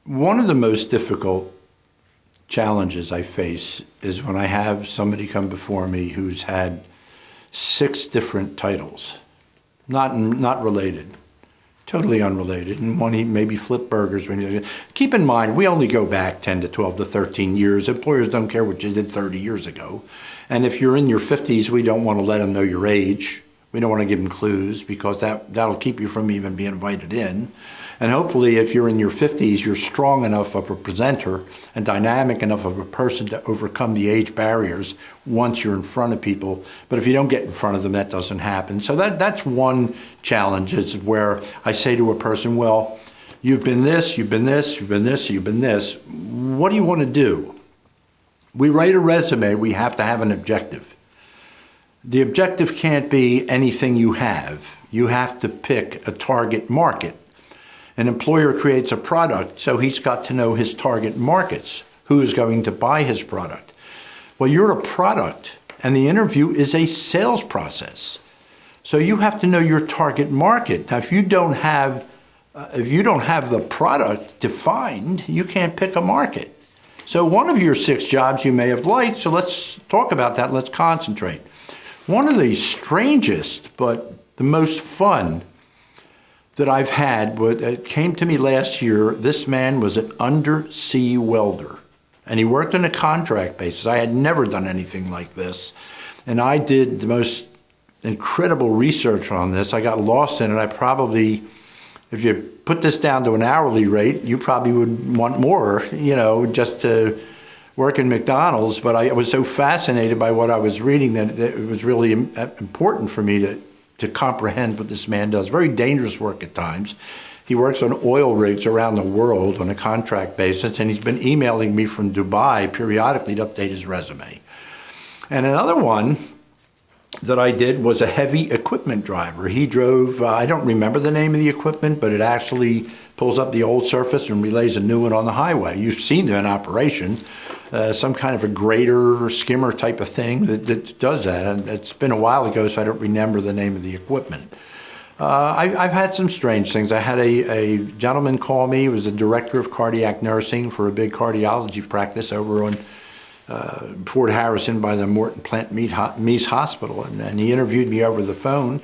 One of the most difficult challenges I face is when I have somebody come before me who's had 6 different titles, not related, totally unrelated. And one, he maybe flipped burgers. Keep in mind, we only go back 10 to 12 to 13 years. Employers don't care what you did 30 years ago. And if you're in your 50s, we don't want to let them know your age. We don't want to give them clues because that'll keep you from even being invited in. And hopefully, if you're in your 50s, you're strong enough of a presenter and dynamic enough of a person to overcome the age barriers once you're in front of people. But if you don't get in front of them, that doesn't happen. So that's one challenge, is where I say to a person, well, you've been this, you've been this, you've been this, you've been this. What do you want to do? We write a resume, we have to have an objective. The objective can't be anything you have. You have to pick a target market. An employer creates a product, so he's got to know his target markets, who is going to buy his product. Well, you're a product, and the interview is a sales process. So you have to know your target market. Now, if you don't have the product defined, you can't pick a market. So one of your 6 jobs you may have liked, so let's talk about that, let's concentrate. One of the strangest, but the most fun that I've had, it came to me last year. This man was an undersea welder, and he worked on a contract basis. I had never done anything like this, and I did the most incredible research on this. I got lost in it. I probably, if you put this down to an hourly rate, you probably would want more, just to work in McDonald's. But I was so fascinated by what I was reading that it was really important for me to comprehend what this man does. Very dangerous work at times. He works on oil rigs around the world on a contract basis, and he's been emailing me from Dubai periodically to update his resume. And another one that I did was a heavy equipment driver. He drove, I don't remember the name of the equipment, but it actually pulls up the old surface and relays a new one on the highway. You've seen them in operation. Some kind of a grader or skimmer type of thing that does that. And it's been a while ago, so I don't remember the name of the equipment. I've had some strange things. I had a gentleman call me. He was the director of cardiac nursing for a big cardiology practice over on Fort Harrison by the Morton Plant Mease Hospital. And he interviewed me over the phone.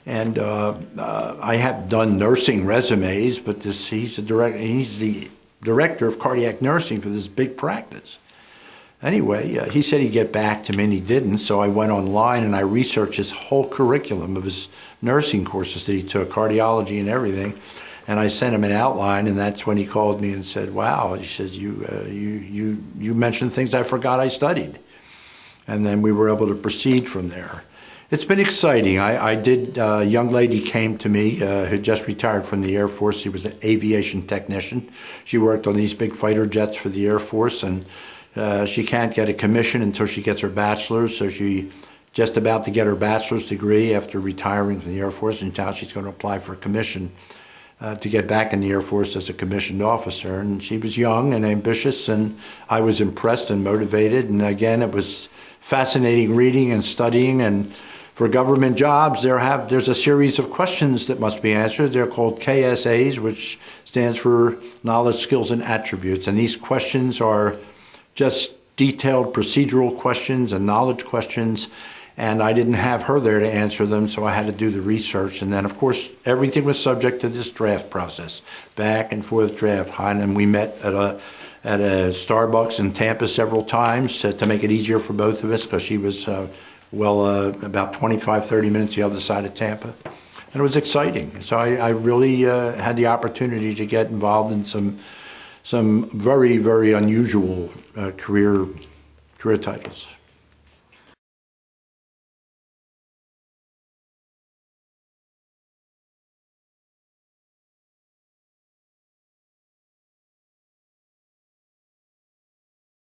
And I have done nursing resumes, but he's the director of cardiac nursing for this big practice. Anyway, he said he'd get back to me, and he didn't, so I went online and I researched his whole curriculum of his nursing courses that he took, cardiology and everything, and I sent him an outline, and that's when he called me and said, wow, he says, you mentioned things I forgot I studied. And then we were able to proceed from there. It's been exciting. A young lady came to me who just retired from the Air Force. She was an aviation technician. She worked on these big fighter jets for the Air Force, and she can't get a commission until she gets her bachelor's. So she's just about to get her bachelor's degree after retiring from the Air Force, and now she's going to apply for a commission to get back in the Air Force as a commissioned officer. And she was young and ambitious, and I was impressed and motivated. And again, it was fascinating reading and studying. And for government jobs, there's a series of questions that must be answered. They're called KSAs, which stands for Knowledge, Skills, and Attributes. And these questions are just detailed procedural questions and knowledge questions. And I didn't have her there to answer them, so I had to do the research. And then, of course, everything was subject to this draft process, back and forth draft. And we met at a Starbucks in Tampa several times to make it easier for both of us, because she was about 25, 30 minutes the other side of Tampa. And it was exciting. So I really had the opportunity to get involved in some very, very unusual career titles.